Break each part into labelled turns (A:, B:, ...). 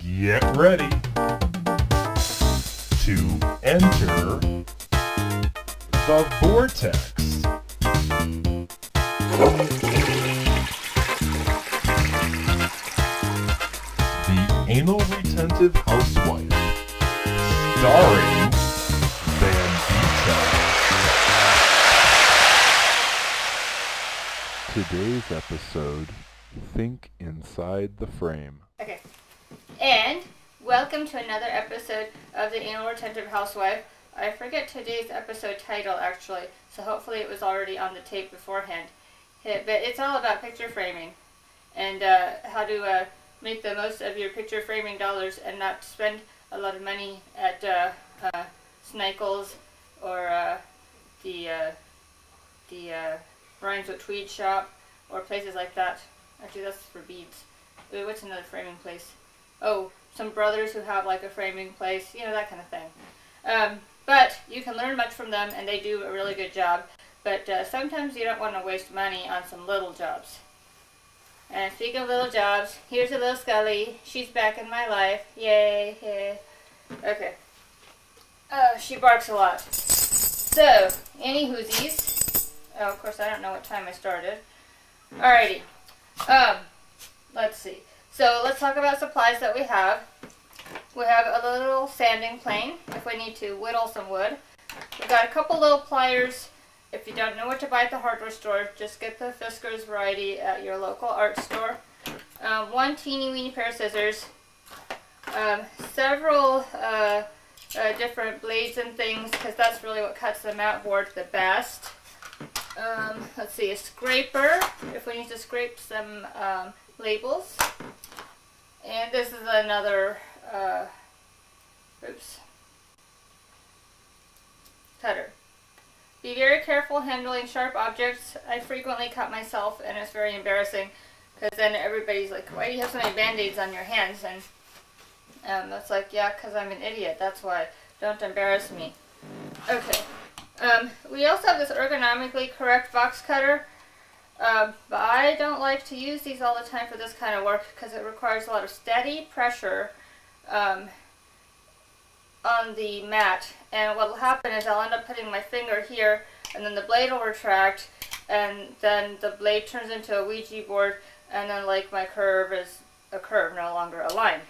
A: Get ready to enter the vortex. The Anal Retentive Housewife, starring Vandita. Today's episode, Think Inside the Frame.
B: Okay, and welcome to another episode of the Anal Retentive Housewife. I forget today's episode title actually, so hopefully it was already on the tape beforehand. But it's all about picture framing and how to make the most of your picture framing dollars and not spend a lot of money at Snickles or the Rhymes with Tweed shop or places like that. Actually, that's for beads. Wait, what's another framing place? Oh, some brothers who have like a framing place, you know, that kind of thing. But you can learn much from them, and they do a really good job. But sometimes you don't want to waste money on some little jobs. And speaking of little jobs, here's a little Scully. She's back in my life. Yay, yay. Okay. She barks a lot. So, any whoosies. Oh, of course, I don't know what time I started. Alrighty. Let's see. So, let's talk about supplies that we have. We have a little sanding plane if we need to whittle some wood. We've got a couple little pliers. If you don't know what to buy at the hardware store, just get the Fiskars variety at your local art store. One teeny weeny pair of scissors. Several different blades and things, because that's really what cuts the mat board the best. Let's see, a scraper if we need to scrape some labels. And this is another cutter. Be very careful handling sharp objects. I frequently cut myself, and it's very embarrassing because then everybody's like, why do you have so many band-aids on your hands? And that's like, yeah, because I'm an idiot. That's why. Don't embarrass me. Okay. We also have this ergonomically correct box cutter. But I don't like to use these all the time for this kind of work because it requires a lot of steady pressure on the mat, and what will happen is I'll end up putting my finger here, and then the blade will retract, and then the blade turns into a Ouija board, and then like my curve is a curve, no longer a line.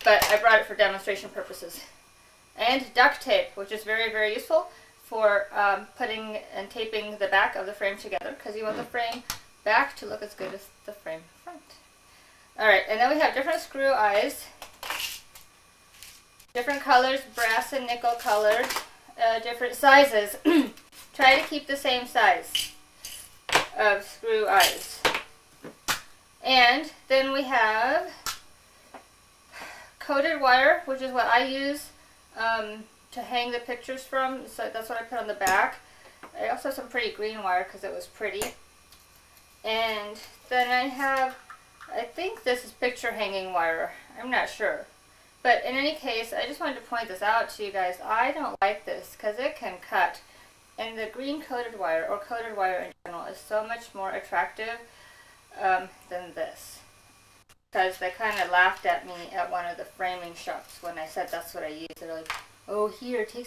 B: But I brought it for demonstration purposes. And duct tape, which is very, very useful for putting and taping the back of the frame together, because you want the frame back to look as good as the frame front. Alright, and then we have different screw eyes. Different colors, brass and nickel colored, different sizes. Try to keep the same size of screw eyes. And then we have coated wire, which is what I use to hang the pictures from. So that's what I put on the back. I also have some pretty green wire because it was pretty. And then I have, I think this is picture hanging wire. I'm not sure. But in any case, I just wanted to point this out to you guys. I don't like this because it can cut. And the green coated wire, or coated wire in general, is so much more attractive than this. Because they kind of laughed at me at one of the framing shops when I said that's what I use. They're like, oh, here, take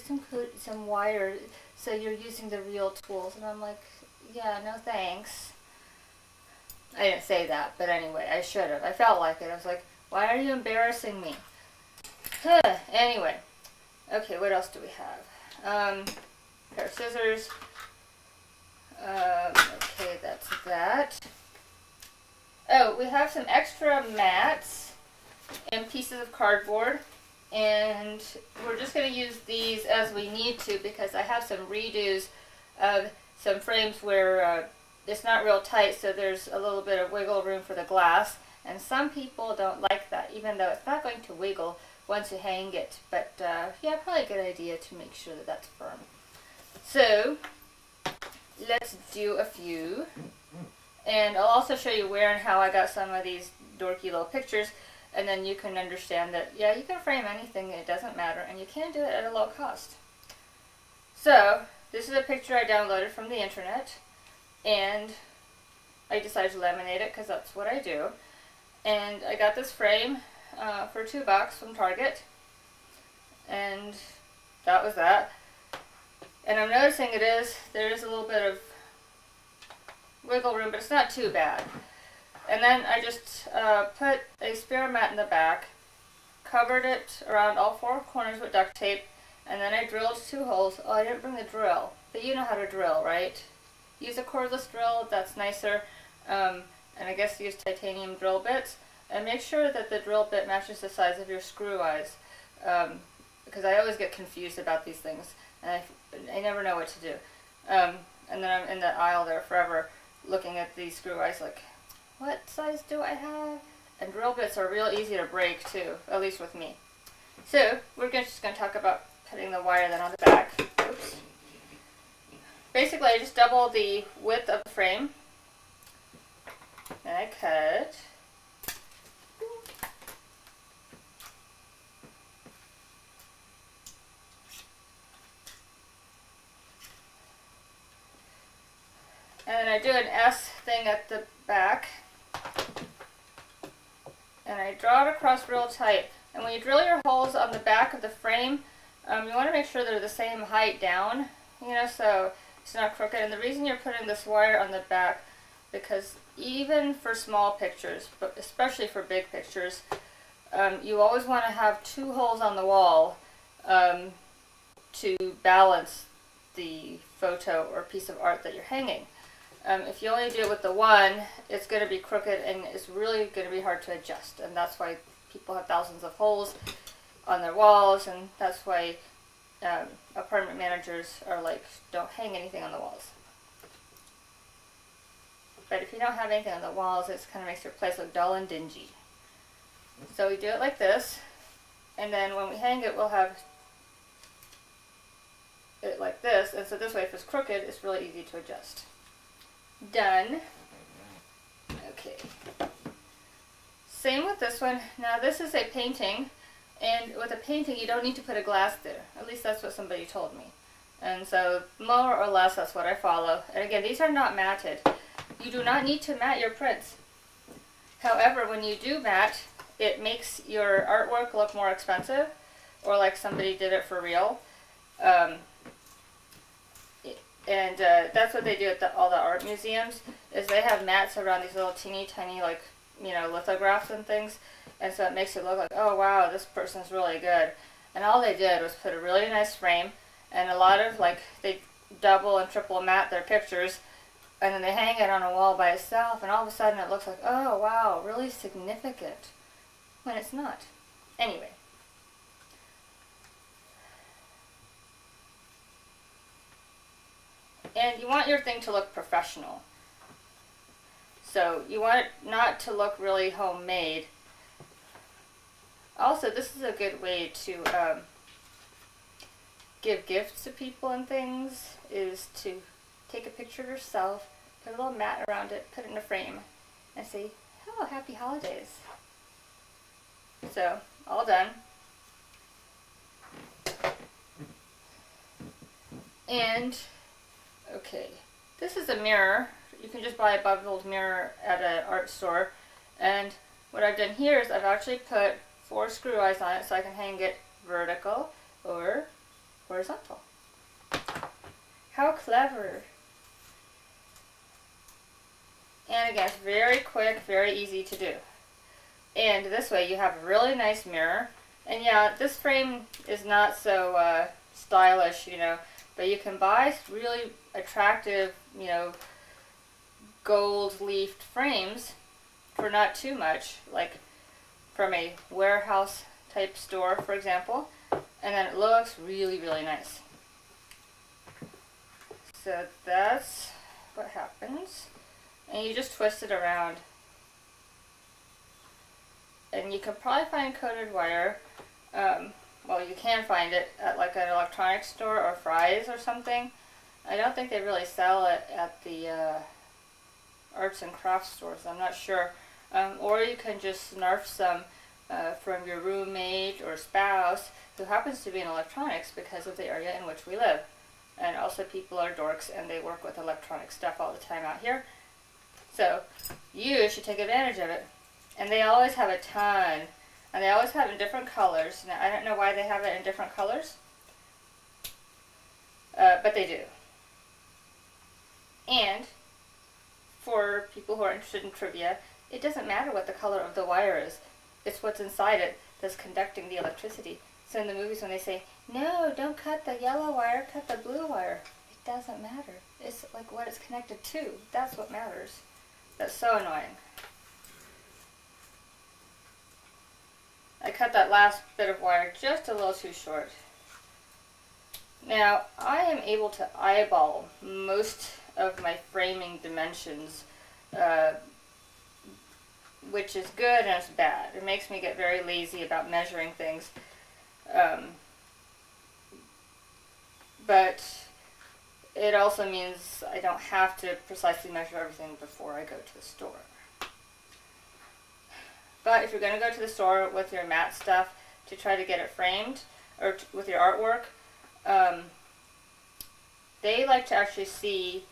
B: some wire so you're using the real tools. And I'm like, yeah, no thanks. I didn't say that, but anyway, I should have. I felt like it. I was like, why are you embarrassing me? Anyway, okay, what else do we have? Pair of scissors. Okay, that's that. Oh, we have some extra mats and pieces of cardboard, and we're just going to use these as we need to because I have some redos of some frames where it's not real tight, so there's a little bit of wiggle room for the glass, and some people don't like that, even though it's not going to wiggle once you hang it. But yeah, probably a good idea to make sure that that's firm. So let's do a few, and I'll also show you where and how I got some of these dorky little pictures, and then you can understand that, yeah, you can frame anything, it doesn't matter, and you can do it at a low cost. So this is a picture I downloaded from the internet, and I decided to laminate it because that's what I do. And I got this frame for $2 from Target, and that was that. And I'm noticing there is a little bit of wiggle room, but it's not too bad. And then I just put a spare mat in the back, covered it around all four corners with duct tape, and then I drilled 2 holes. Oh, I didn't bring the drill, but you know how to drill, right? Use a cordless drill, that's nicer, and I guess use titanium drill bits. And make sure that the drill bit matches the size of your screw eyes, because I always get confused about these things, and I never know what to do. And then I'm in the aisle there forever looking at these screw eyes like, what size do I have? And drill bits are real easy to break too, at least with me. So we're just going to talk about putting the wire then on the back. Oops. Basically, I just double the width of the frame, and I cut. And then I do an S thing at the back, and I draw it across real tight. And when you drill your holes on the back of the frame, you want to make sure they're the same height down, you know, so it's not crooked. And the reason you're putting this wire on the back, because even for small pictures, but especially for big pictures, you always want to have 2 holes on the wall to balance the photo or piece of art that you're hanging. If you only do it with the one, it's going to be crooked and it's really going to be hard to adjust. And that's why people have thousands of holes on their walls, and that's why apartment managers are like, don't hang anything on the walls. But if you don't have anything on the walls, it kind of makes your place look dull and dingy. So we do it like this, and then when we hang it, we'll have it like this, and so this way if it's crooked, it's really easy to adjust. Done. Okay. Same with this one. Now this is a painting, and with a painting you don't need to put a glass there. At least that's what somebody told me. And so more or less that's what I follow. And again, these are not matted. You do not need to mat your prints. However, when you do mat, it makes your artwork look more expensive, or like somebody did it for real. That's what they do at all the art museums, is they have mats around these little teeny tiny, like, you know, lithographs and things, and so it makes it look like, oh wow, this person's really good. And all they did was put a really nice frame, and a lot of, like, they double and triple mat their pictures, and then they hang it on a wall by itself, and all of a sudden it looks like, oh wow, really significant, when it's not. Anyway. And you want your thing to look professional. So you want it not to look really homemade. Also, this is a good way to give gifts to people and things, is to take a picture of yourself, put a little mat around it, put it in a frame, and say, oh, happy holidays. So, all done. And okay, this is a mirror. You can just buy a beveled mirror at an art store. And what I've done here is I've actually put 4 screw eyes on it so I can hang it vertical or horizontal. How clever. And again, it's very quick, very easy to do. And this way you have a really nice mirror. And yeah, this frame is not so stylish, you know, but you can buy really attractive, you know, gold leafed frames for not too much, like from a warehouse type store, for example, and then it looks really, really nice. So that's what happens. And you just twist it around. And you can probably find coated wire. Well, you can find it at like an electronics store or Fry's or something. I don't think they really sell it at the arts and crafts stores. I'm not sure. Or you can just snarf some from your roommate or spouse who happens to be in electronics because of the area in which we live. And also people are dorks and they work with electronic stuff all the time out here. So you should take advantage of it. And they always have a ton And they always have it in different colors. Now, I don't know why they have it in different colors, but they do. And for people who are interested in trivia, it doesn't matter what the color of the wire is. It's what's inside it that's conducting the electricity. So in the movies when they say, no, don't cut the yellow wire, cut the blue wire, it doesn't matter. It's like what it's connected to. That's what matters. That's so annoying. I cut that last bit of wire just a little too short. Now, I am able to eyeball most of my framing dimensions, which is good and it's bad. It makes me get very lazy about measuring things. But it also means I don't have to precisely measure everything before I go to the store. But if you're going to go to the store with your mat stuff to try to get it framed, or with your artwork, they like to actually see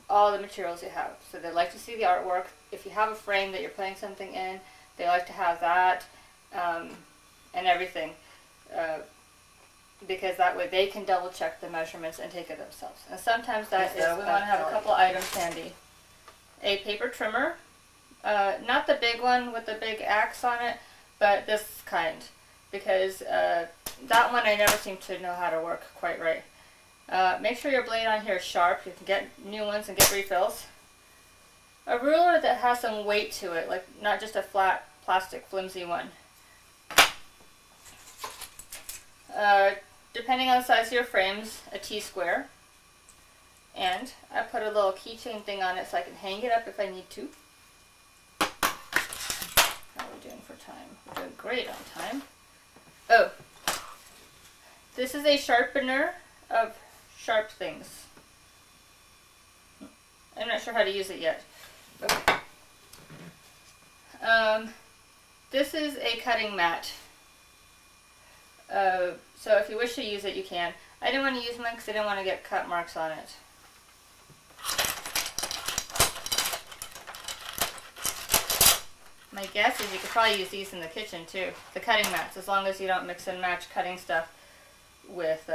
B: all the materials you have. So they like to see the artwork. If you have a frame that you're putting something in, they like to have that and everything. Because that way they can double check the measurements and take it themselves. And sometimes that is, we want to have a couple items handy. A paper trimmer. Not the big one with the big axe on it, but this kind. Because that one I never seem to know how to work quite right. Make sure your blade on here is sharp. You can get new ones and get refills. A ruler that has some weight to it, like not just a flat plastic flimsy one. Depending on the size of your frames, a T-square. And I put a little keychain thing on it so I can hang it up if I need to. How are we doing for time? We're doing great on time. Oh, this is a sharpener of sharp things. I'm not sure how to use it yet. Okay. This is a cutting mat. So if you wish to use it, you can. I didn't want to use mine because I didn't want to get cut marks on it. My guess is you could probably use these in the kitchen too. The cutting mats, as long as you don't mix and match cutting stuff with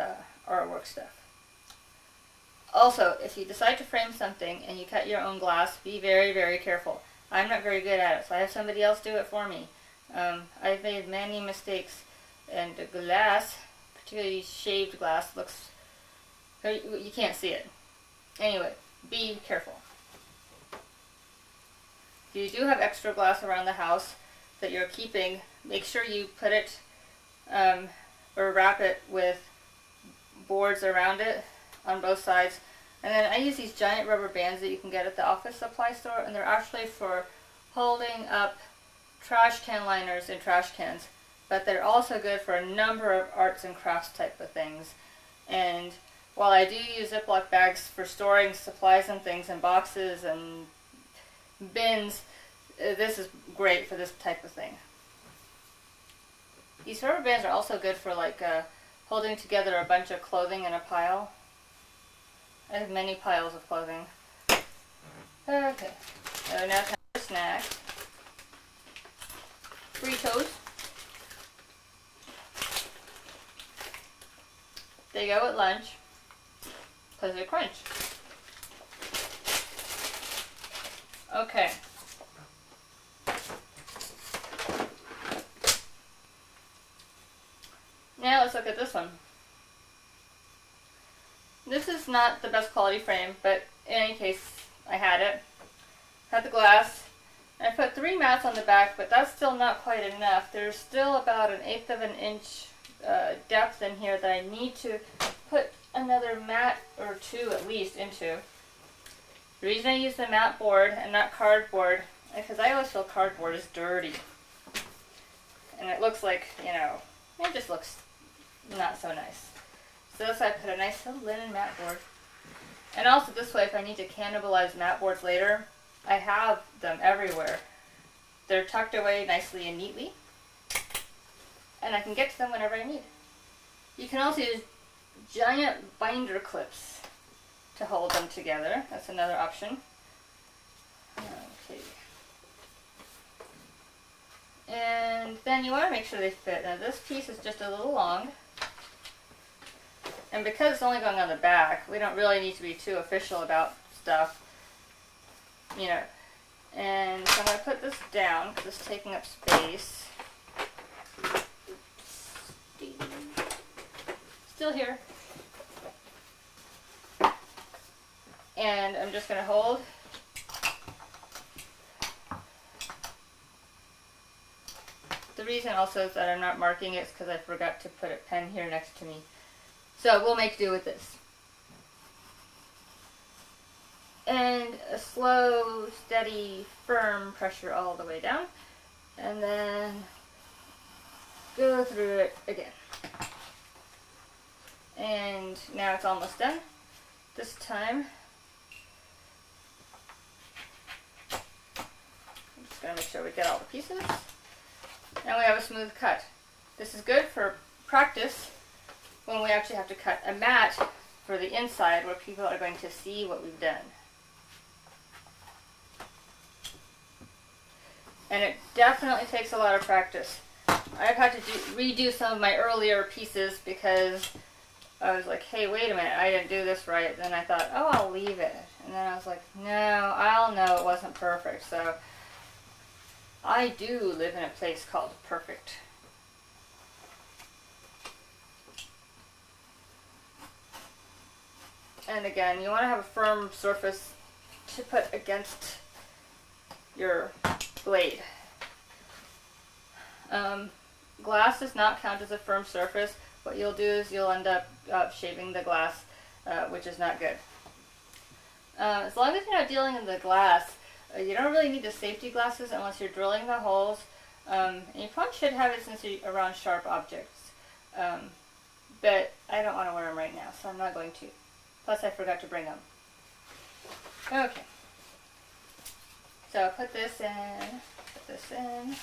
B: artwork stuff. Also, if you decide to frame something and you cut your own glass, be very, very careful. I'm not very good at it, so I have somebody else do it for me. I've made many mistakes, and the glass, particularly shaved glass, looks, you can't see it. Anyway, be careful. If you do have extra glass around the house that you're keeping, make sure you put it or wrap it with boards around it on both sides. And then I use these giant rubber bands that you can get at the office supply store, and they're actually for holding up trash can liners in trash cans. But they're also good for a number of arts and crafts type of things. And while I do use Ziploc bags for storing supplies and things in boxes and bins, this is great for this type of thing. These rubber bands are also good for like holding together a bunch of clothing in a pile. I have many piles of clothing. Okay, so now time for snacks. Fritos. They go at lunch because they crunch. Okay. Now let's look at this one. This is not the best quality frame, but in any case, I had it. Had the glass. I put 3 mats on the back, but that's still not quite enough. There's still about 1/8 of an inch depth in here that I need to put another mat or 2 at least into. The reason I use the mat board and not cardboard is because I always feel cardboard is dirty. And it looks like, you know, it just looks not so nice. So that's why I put a nice little linen mat board. And also this way, if I need to cannibalize mat boards later, I have them everywhere. They're tucked away nicely and neatly, and I can get to them whenever I need. You can also use giant binder clips to hold them together. That's another option. Okay. And then you want to make sure they fit. Now this piece is just a little long. And because it's only going on the back, we don't really need to be too official about stuff. You know. And so I'm going to put this down because it's taking up space. Still here. And I'm just going to hold. The reason also is that I'm not marking it is because I forgot to put a pen here next to me. So we'll make do with this. And a slow, steady, firm pressure all the way down. And then go through it again. And now it's almost done. This time, I'm just going to make sure we get all the pieces. And we have a smooth cut. This is good for practice when we actually have to cut a mat for the inside where people are going to see what we've done. And it definitely takes a lot of practice. I've had to redo some of my earlier pieces because I was like, hey, wait a minute, I didn't do this right. Then I thought, oh, I'll leave it. And then I was like, no, I'll know it wasn't perfect. So I do live in a place called perfect. And again, you want to have a firm surface to put against your blade. Glass does not count as a firm surface. What you'll do is you'll end up shaving the glass, which is not good. As long as you're not dealing in the glass, you don't really need the safety glasses unless you're drilling the holes. And you probably should have it since you're around sharp objects. But I don't want to wear them right now, so I'm not going to. Plus I forgot to bring them. Okay. So put this in, put this in.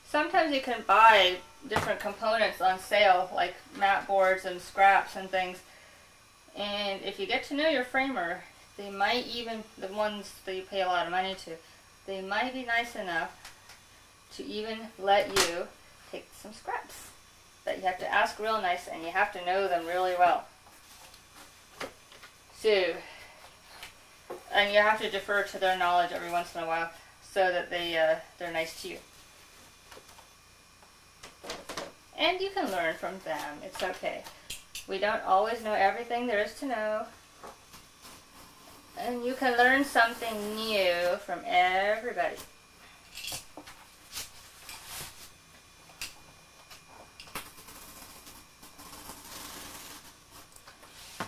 B: Sometimes you can buy different components on sale, like mat boards and scraps and things. And if you get to know your framer, they might even, the ones that you pay a lot of money to, they might be nice enough to even let you take some scraps. But you have to ask real nice and you have to know them really well. So, and you have to defer to their knowledge every once in a while so that they're nice to you. And you can learn from them. It's okay. We don't always know everything there is to know. And you can learn something new from everybody.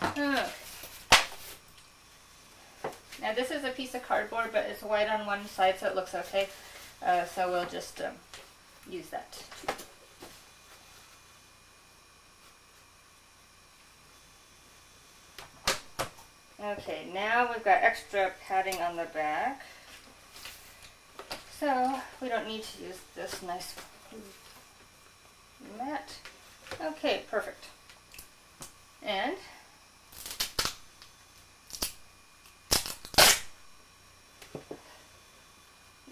B: Okay. Now this is a piece of cardboard, but it's white on one side, so it looks okay. So we'll just use that too. Okay, now we've got extra padding on the back, so we don't need to use this nice mat. Okay, perfect. And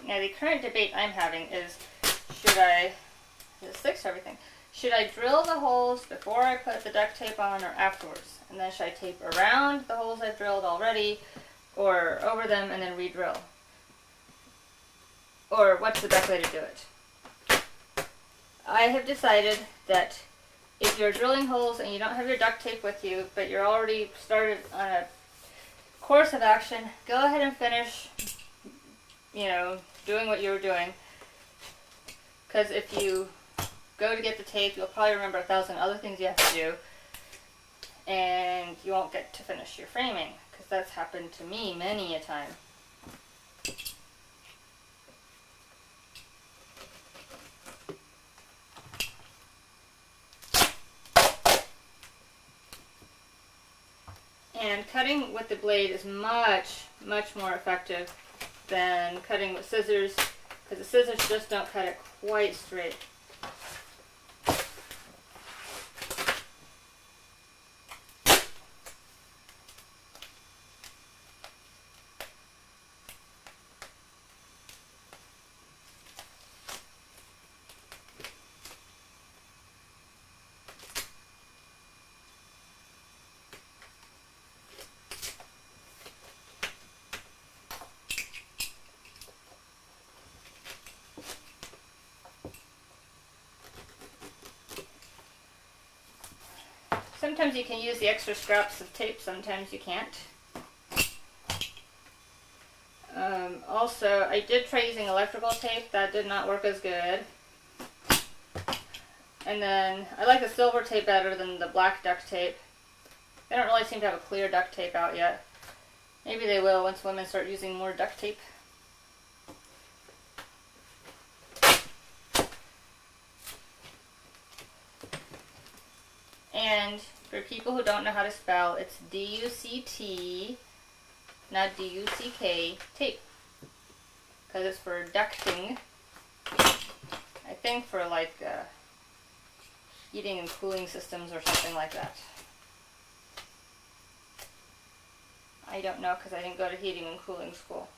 B: now the current debate I'm having is, this sticks to everything, should I drill the holes before I put the duct tape on or afterwards? And then should I tape around the holes I've drilled already or over them and then re-drill? Or what's the best way to do it? I have decided that if you're drilling holes and you don't have your duct tape with you, but you're already started on a course of action, go ahead and finish, you know, doing what you were doing. Because if you go to get the tape, you'll probably remember 1,000 other things you have to do. And you won't get to finish your framing, because that's happened to me many a time. And cutting with the blade is much, much more effective than cutting with scissors, because the scissors just don't cut it quite straight. Sometimes you can use the extra scraps of tape, sometimes you can't. Also, I did try using electrical tape. That did not work as good. And then, I like the silver tape better than the black duct tape. They don't really seem to have a clear duct tape out yet. Maybe they will once women start using more duct tape. And for people who don't know how to spell, it's D-U-C-T, not D-U-C-K, tape. Because it's for ducting. I think for like heating and cooling systems or something like that. I don't know because I didn't go to heating and cooling school.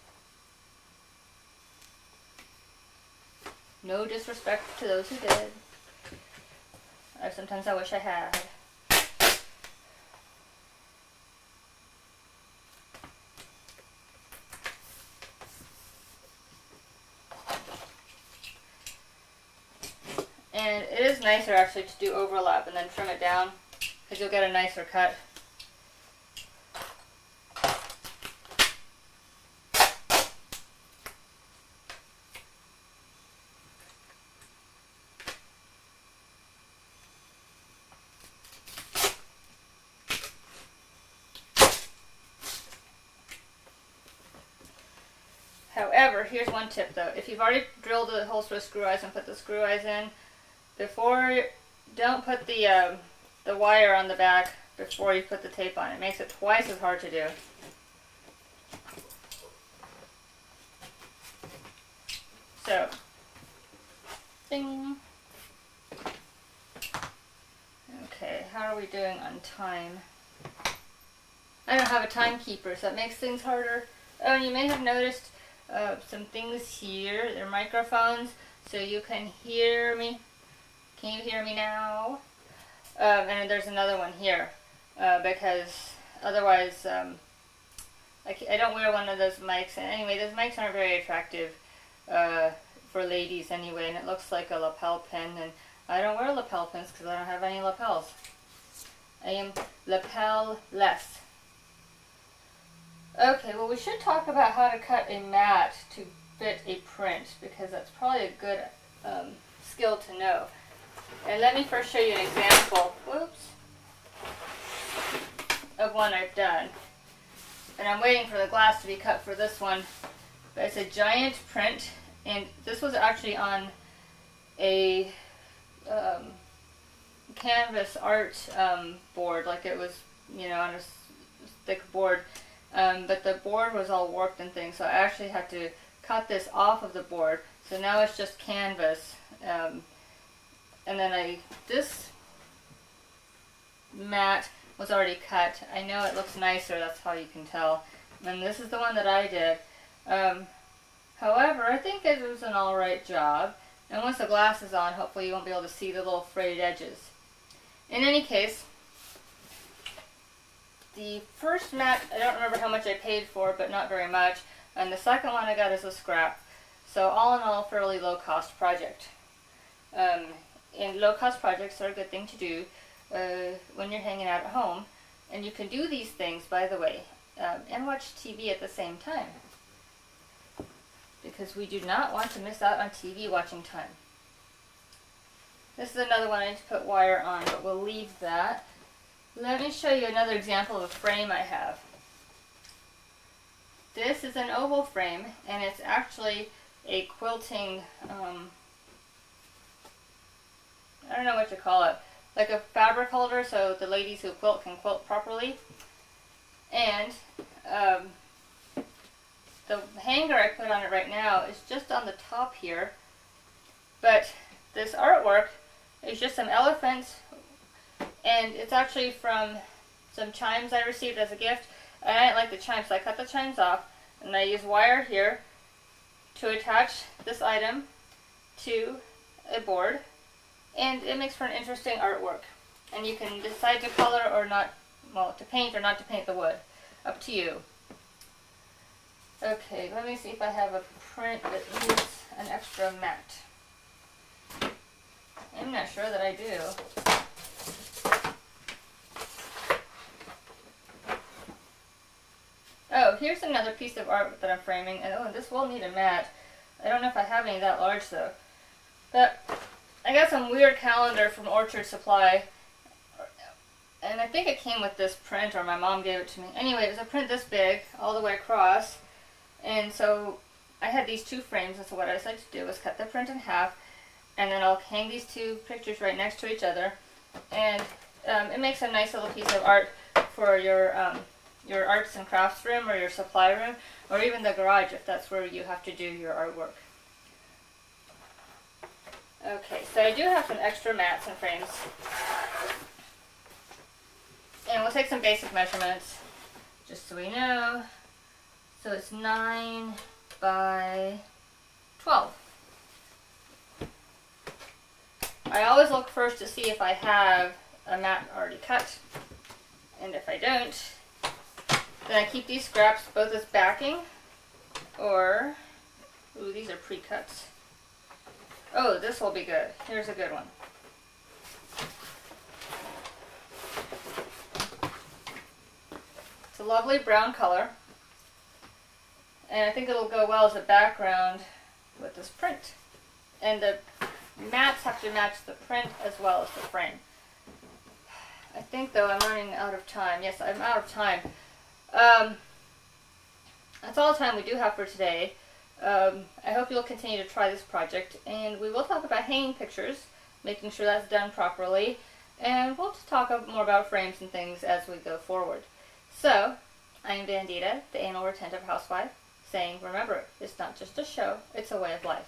B: No disrespect to those who did. Sometimes I wish I had. And it is nicer actually to do overlap and then trim it down because you'll get a nicer cut. However, here's one tip though. If you've already drilled the holes for the screw eyes and put the screw eyes in, don't put the wire on the back before you put the tape on. It makes it twice as hard to do. So, ding. Okay, how are we doing on time? I don't have a timekeeper, so that makes things harder. Oh, and you may have noticed some things here. They're microphones, so you can hear me. Can you hear me now? And there's another one here, because otherwise, I don't wear one of those mics. And anyway, those mics aren't very attractive for ladies anyway, and it looks like a lapel pin, and I don't wear lapel pins because I don't have any lapels. I am lapel-less. Okay, well we should talk about how to cut a mat to fit a print, because that's probably a good skill to know. And let me first show you an example, whoops, of one I've done. And I'm waiting for the glass to be cut for this one. But it's a giant print, and this was actually on a canvas art board, like it was, you know, on a thick board. But the board was all warped and things, so I actually had to cut this off of the board. So now it's just canvas. And then this mat was already cut. I know it looks nicer, that's how you can tell. And this is the one that I did. However, I think it was an alright job. And once the glass is on, hopefully you won't be able to see the little frayed edges. In any case, the first mat, I don't remember how much I paid for, but not very much. And the second one I got as a scrap. So all in all, fairly low cost project. And low cost projects are a good thing to do when you're hanging out at home. And you can do these things, by the way, and watch TV at the same time. Because we do not want to miss out on TV watching time. This is another one I need to put wire on, but we'll leave that. Let me show you another example of a frame I have. This is an oval frame, and it's actually a quilting, I don't know what to call it, like a fabric holder so the ladies who quilt can quilt properly. And the hanger I put on it right now is just on the top here, but this artwork is just some elephants, and it's actually from some chimes I received as a gift. And I didn't like the chimes, so I cut the chimes off, and I use wire here to attach this item to a board, and it makes for an interesting artwork. And you can decide to color or not, well, to paint or not to paint the wood. Up to you. Okay, let me see if I have a print that needs an extra mat. I'm not sure that I do. here's another piece of art that I'm framing, and oh, this will need a mat. I don't know if I have any that large though. But I got some weird calendar from Orchard Supply, and I think it came with this print, or my mom gave it to me. Anyway, it was a print this big, all the way across, and so I had these two frames, and so what I decided to do was cut the print in half, and then I'll hang these two pictures right next to each other, and it makes a nice little piece of art for your arts and crafts room, or your supply room, or even the garage if that's where you have to do your artwork. Okay, so I do have some extra mats and frames. And we'll take some basic measurements, just so we know. So it's 9 by 12. I always look first to see if I have a mat already cut. And if I don't, then I keep these scraps both as backing, or, ooh, these are pre-cuts. Oh, this will be good. Here's a good one. It's a lovely brown color, and I think it'll go well as a background with this print. And the mats have to match the print as well as the frame. I think, though, I'm running out of time. Yes, I'm out of time. That's all the time we do have for today. I hope you'll continue to try this project, and we will talk about hanging pictures, making sure that's done properly, and we'll just talk more about frames and things as we go forward. So, I'm Vandita, the Anal Retentive Housewife, saying, remember, it's not just a show, it's a way of life.